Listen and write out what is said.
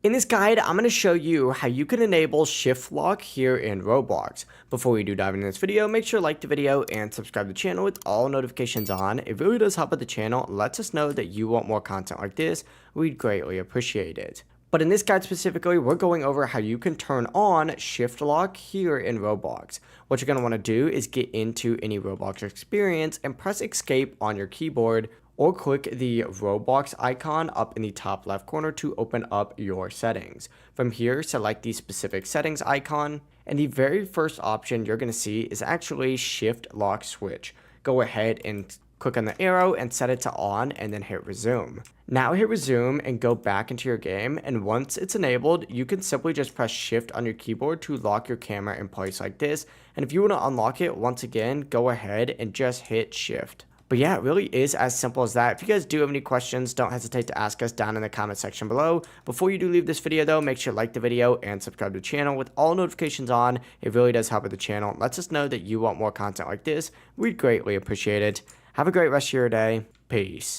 In this guide, I'm going to show you how you can enable shift lock here in Roblox. Before we do dive into this video, make sure to like the video and subscribe to the channel with all notifications on. It really does help with the channel, lets us know that you want more content like this. We'd greatly appreciate it. But in this guide specifically, we're going over how you can turn on shift lock here in Roblox. What you're going to want to do is get into any Roblox experience and press escape on your keyboard, or click the Roblox icon up in the top left corner to open up your settings. From here, select the specific settings icon, and the very first option you're going to see is actually shift lock switch. Go ahead and click on the arrow and set it to on, and then hit resume. Now hit resume and go back into your game, and once it's enabled, you can simply just press shift on your keyboard to lock your camera in place like this. And if you want to unlock it once again, go ahead and just hit shift. But yeah, it really is as simple as that. If you guys do have any questions, don't hesitate to ask us down in the comment section below. Before you do leave this video though, make sure to like the video and subscribe to the channel with all notifications on. It really does help with the channel. It lets us know that you want more content like this. We'd greatly appreciate it. Have a great rest of your day. Peace.